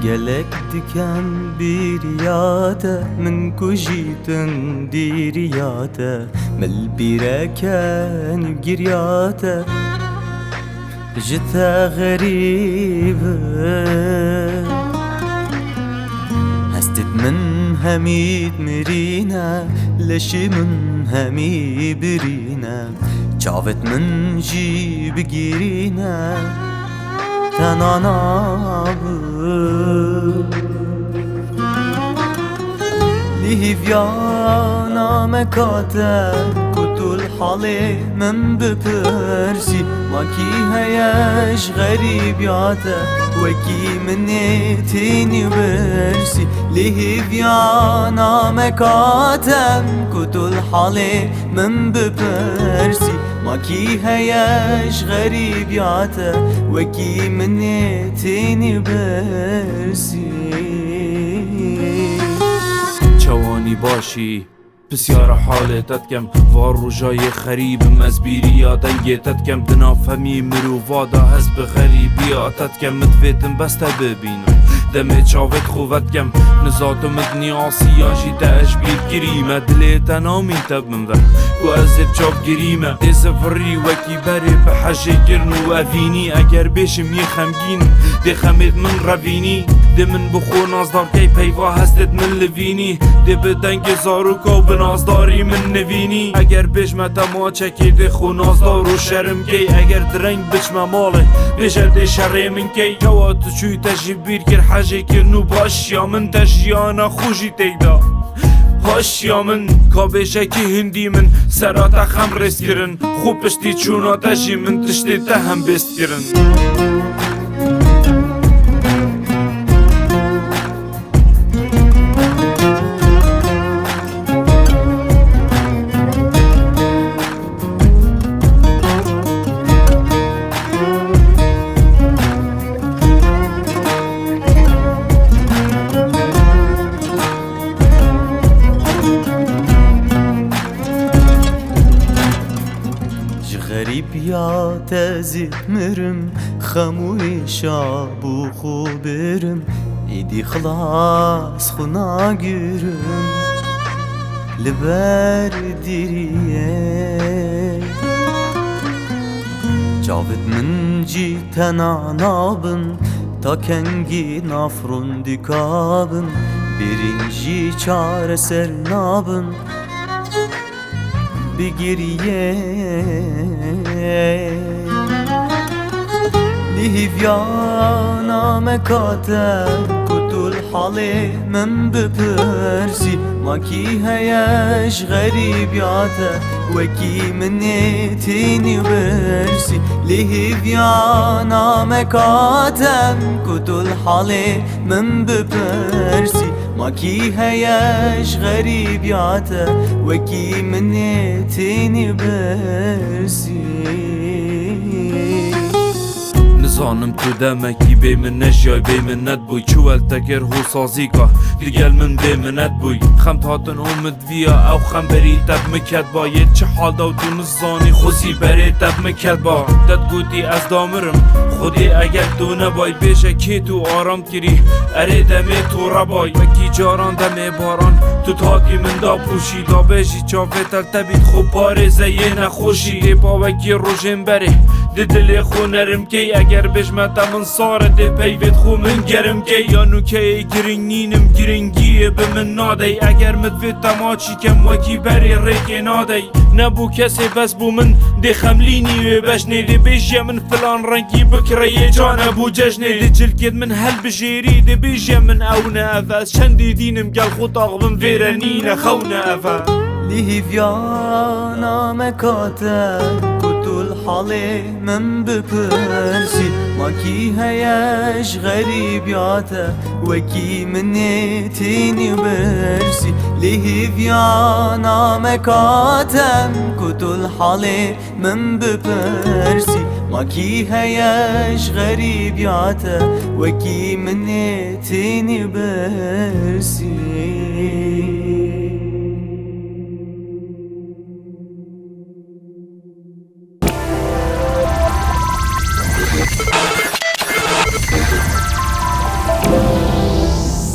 قالك دكان بيرياته من كوجيتن ديرياته مالبيرا كان بقرياته جتا غريبة هستت من هميد مرينا لشي من همي برينا شافت من جي بقيرينا تناناب ليه فيانا مكاتا كتو الحالي من ببرسي ماكي هياش غريب ياتا وكي مني تيني برسي ليه فيانا مكاتا كتو الحالي من ببرسي ماكي هياش غريب ياتا وكي مني تيني برسي چوانی باشی بسیار حالتت کم وار رو جای خریبم از بیریادت کم دنافهمی مرووادا هز به غریبیاتت کم مدویتم بسته ببینم دمه چاوت خوبت کم نزاتو مدنی آسیاجی تاش بیر گریمه دلیت نامین تب من و ازب چاپ گریمه دیزه فری وکی بری به حجه گرن و اوینی اگر بیشم یه خمگین دی خمید من روینی دی من بخو نازدار کی پیوا هستت من لوینی دی بدنگ زاروکا و بنازداری من نوینی اگر بجمت ما چکی دی خو نازدار و شرم کی اگر درنگ بچم ماله بیشه دی شره من کی جوا تو چوی تجیب بیر گر حجه کرنو باش یا من تجیانا خوشی تیدا هاش یا من کابشه که هندی من سرات خم رست کرن خوب پشتی چونا تجی من تشتی تهم بست کرن غريب يا تزيد مرم خموي شابو خوبرم ايدي خلاص خنا قرم لبرديريه جاوت من جيتنا نابن تا كنجي نافرون ديكابن برنجي چار سر نابن بگریه لیهیانا مکاته کتو الحاله من بپرسی ماکی هیش غریبیاته وکی منی تینی برسی لیهیانا مکاته کتو الحاله من بپرسی ماكي هياش غريب ياتا وكي مني تيني برسي نزانم تو دمکی بی منش جای بی منت بوی چوال تکر هو سازیکا دیگل من بی منت بوی خم تاتن اومد ویا او خم بری تب مکت با یه چه حال داو تو نزانی خوزی بری تب مکت با داد گوتی از دامرم خودی اگر تو نبای بیشه که تو آرام کری اره دمه تو ربای وکی جاران دمه باران تو تاکی من دا پوشی دا بیشی چافه تل تبید خوب پارزه یه نخوشی دی با وکی روشن بره دی دلی خو نرم کی اگر بجمت من ساره دی پیوید خو من گرم کی یا نوکه گرنگ نینم گرنگیه به من نادی اگر مدوید تماچی کم وکی بری ریک نادی نبو کسی بس بو من دی خملینی و بشنی دی بیشی من فلان رنگی بکره یه جان بو جشنی دی جلگید من هل بجیری دی بیشی من او نفس چندی دینم گل خود آغبم ویرنین خون افا لیهیانا مکاته کتو الحاله من بپرسی ماکی هیش غریب یاته وکی منی تینی برسی لیهیانا مکاته کتو الحاله من بپرسی ماکی هیش غریب یاته وکی منی تینی برسی